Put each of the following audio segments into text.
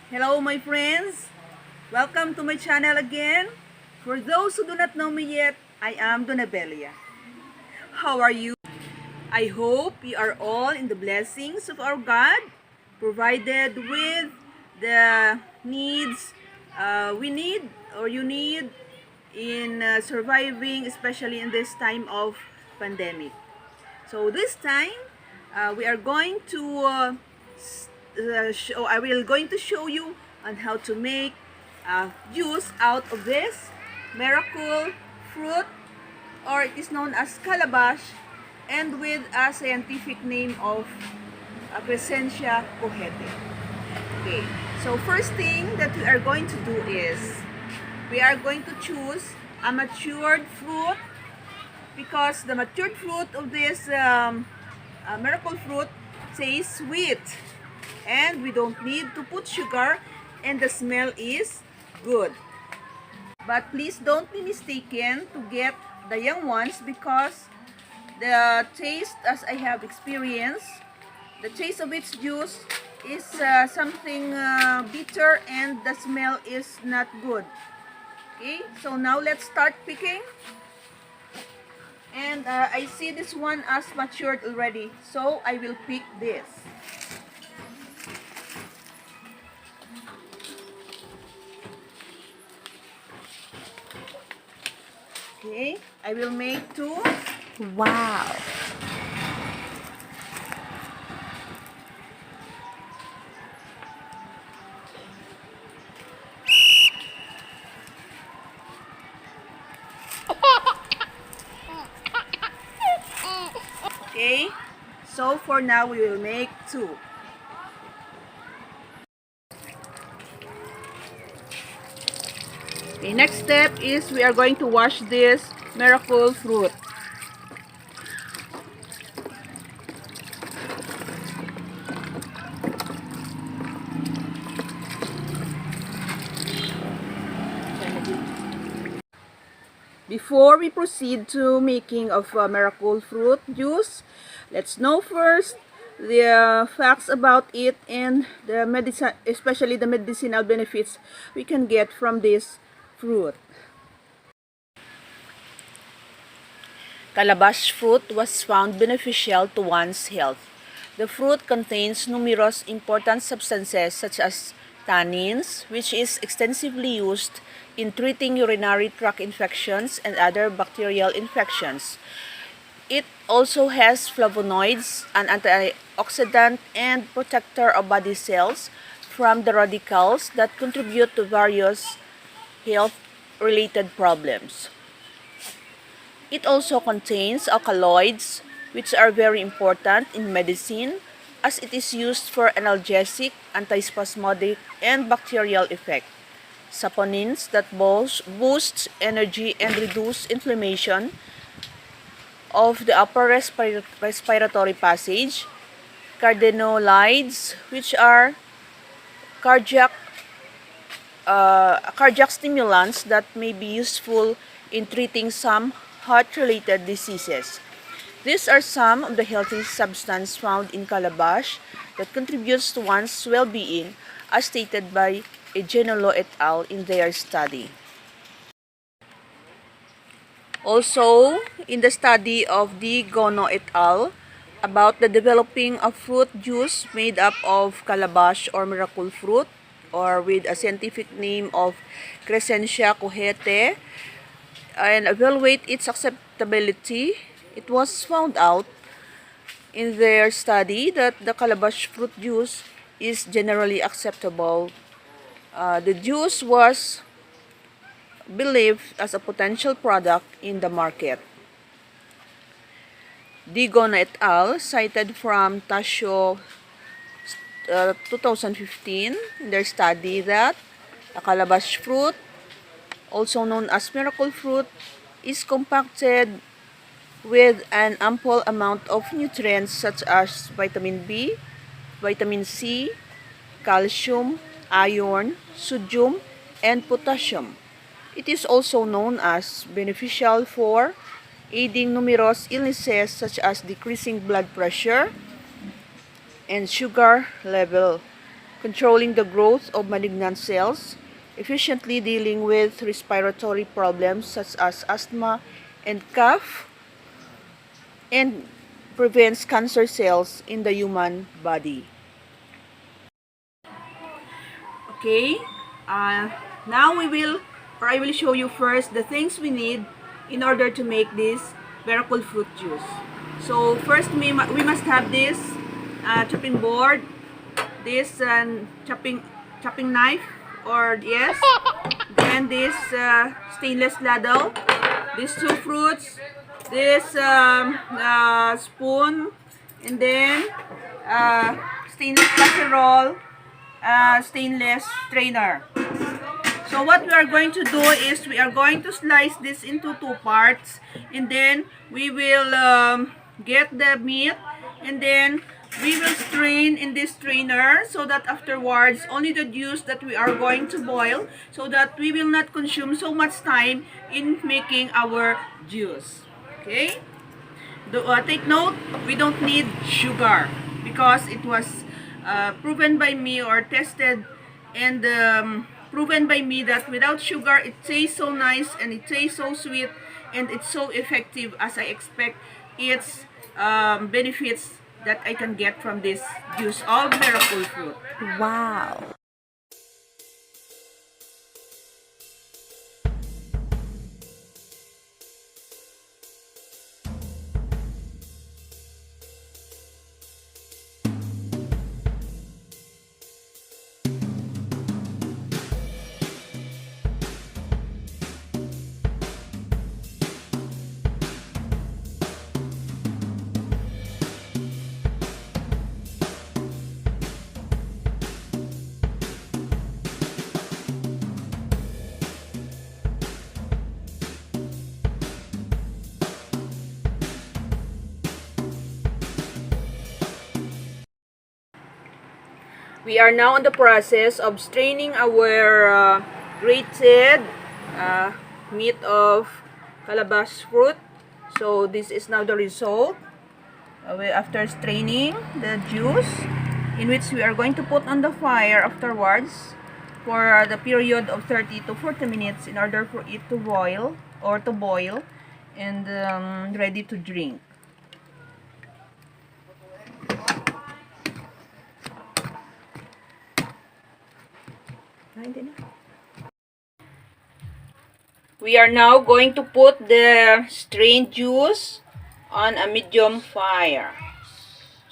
Hello my friends! Welcome to my channel again. For those who do not know me yet, I am Donabella. How are you? I hope you are all in the blessings of our God, provided with the needs we need or you need in surviving, especially in this time of pandemic. So this time, we are going to I will going to show you on how to make juice out of this miracle fruit, or it is known as calabash, and with a scientific name of Crescentia cohete. Okay, so first thing that we are going to do is we are going to choose a matured fruit, because the matured fruit of this miracle fruit says sweet, and we don't need to put sugar, and the smell is good. But please don't be mistaken to get the young ones, because the taste, as I have experienced, the taste of its juice is something bitter, and the smell is not good. Okay, so now let's start picking. And I see this one as matured already, so I will pick this. Okay, I will make two. Wow. Okay, so for now we will make two. Okay, next step is we are going to wash this miracle fruit. Before we proceed to making of miracle fruit juice, let's know first the facts about it and the medicine, especially the medicinal benefits we can get from this fruit. Calabash fruit was found beneficial to one's health. The fruit contains numerous important substances such as tannins, which is extensively used in treating urinary tract infections and other bacterial infections. It also has flavonoids, an antioxidant and protector of body cells from the radicals that contribute to various health-related problems. It also contains alkaloids, which are very important in medicine, as it is used for analgesic, anti-spasmodic, and bacterial effect. Saponins that boost energy and reduce inflammation of the upper respiratory passage. Cardenolides, which are cardiac stimulants that may be useful in treating some heart-related diseases. These are some of the healthy substances found in calabash that contributes to one's well-being, as stated by Ejenolu et al. In their study. Also, in the study of Gono et al. About the developing of fruit juice made up of calabash or miracle fruit, or with a scientific name of Crescentia cohete, and evaluate its acceptability, it was found out in their study that the calabash fruit juice is generally acceptable. The juice was believed as a potential product in the market. Digon et al. Cited from Tasho 2015 in their study that the calabash fruit, also known as miracle fruit, is compacted with an ample amount of nutrients such as vitamin B, vitamin C, calcium, iron, sodium, and potassium. It is also known as beneficial for aiding numerous illnesses such as decreasing blood pressure and sugar level. controlling the growth of malignant cells, efficiently dealing with respiratory problems such as asthma and cough, and prevents cancer cells in the human body. Okay, now I will show you first the things we need in order to make this miracle fruit juice. So first we must have this chopping board, this chopping knife, or yes, then this stainless ladle, these two fruits, this spoon, and then stainless casserole, stainless strainer. So what we are going to do is we are going to slice this into two parts, and then we will get the meat, and then we will strain in this strainer, so that afterwards only the juice that we are going to boil, so that we will not consume so much time in making our juice. Okay? Take note, we don't need sugar because it was proven by me or tested and proven by me that without sugar it tastes so nice and it tastes so sweet and it's so effective as I expect its benefits that I can get from this juice of miracle fruit. Wow. We are now in the process of straining our grated meat of calabash fruit. So this is now the result after straining the juice, in which we are going to put on the fire afterwards for the period of 30 to 40 minutes in order for it to boil and ready to drink. We are now going to put the strained juice on a medium fire.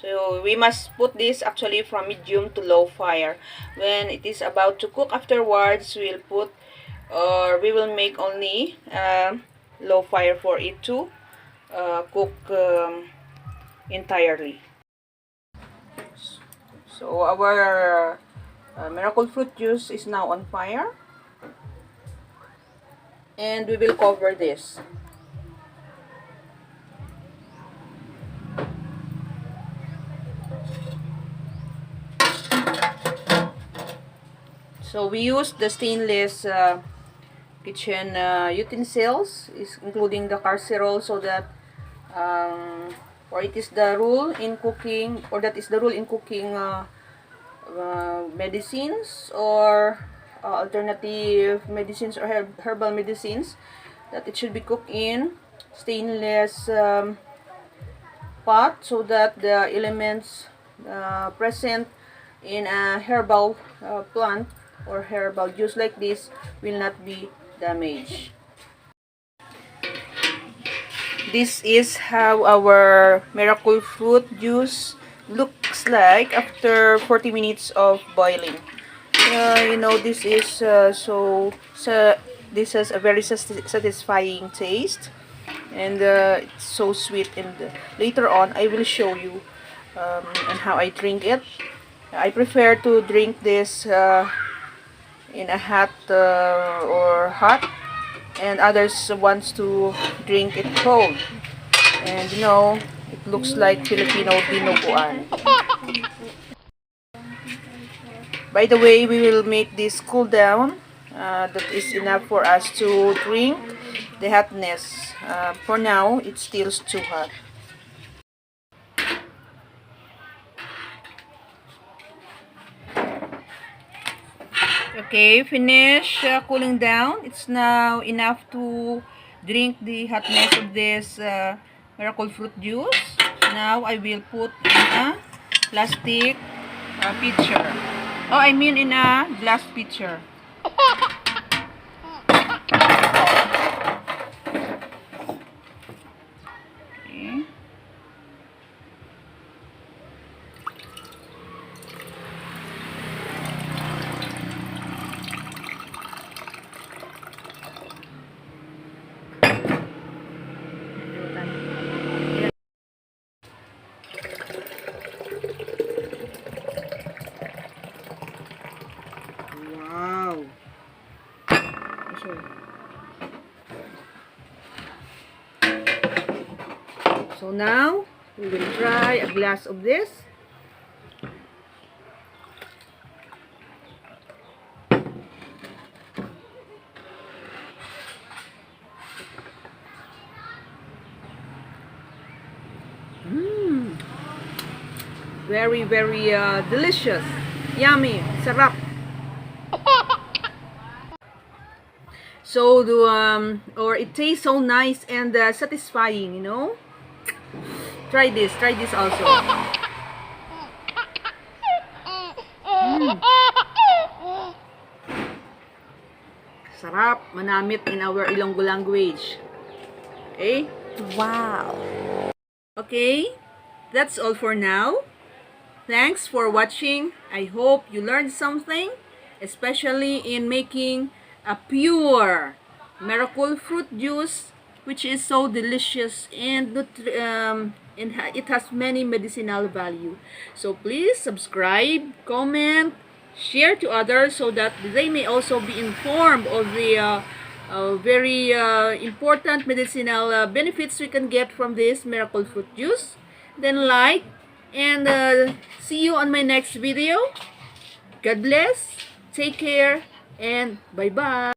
So we must put this actually from medium to low fire. When it is about to cook afterwards, we will make only low fire for it to cook entirely. So our miracle fruit juice is now on fire, and we will cover this. So we use the stainless kitchen utensils, including the casserole, so that or it is the rule in cooking, or that is the rule in cooking medicines or alternative medicines or herbal medicines, that it should be cooked in stainless pot, so that the elements present in a herbal plant or herbal juice like this will not be damaged. This is how our miracle fruit juice looks like after 40 minutes of boiling. You know, this is this has a very satisfying taste, and it's so sweet. And later on I will show you and how I drink it. I prefer to drink this in a hot and others wants to drink it cold. And you know, it looks like Filipino dinuguan. By the way, we will make this cool down. That is enough for us to drink the hotness. For now, it's still too hot. Okay, finish cooling down. It's now enough to drink the hotness of this miracle fruit juice. Now I will put in a plastic pitcher. Oh, I mean in a glass pitcher. Okay. Wow. So now we will try a glass of this. Very, very delicious. Yummy. Sarap. So or it tastes so nice and satisfying, you know. Try this also. Sarap, manamit in our Ilonggo language. Okay? Wow. Okay, that's all for now. Thanks for watching. I hope you learned something, especially in making a pure miracle fruit juice, which is so delicious and it has many medicinal value. So please subscribe, comment, share to others so that they may also be informed of the very important medicinal benefits we can get from this miracle fruit juice. Then like and see you on my next video. God bless, take care, and bye-bye.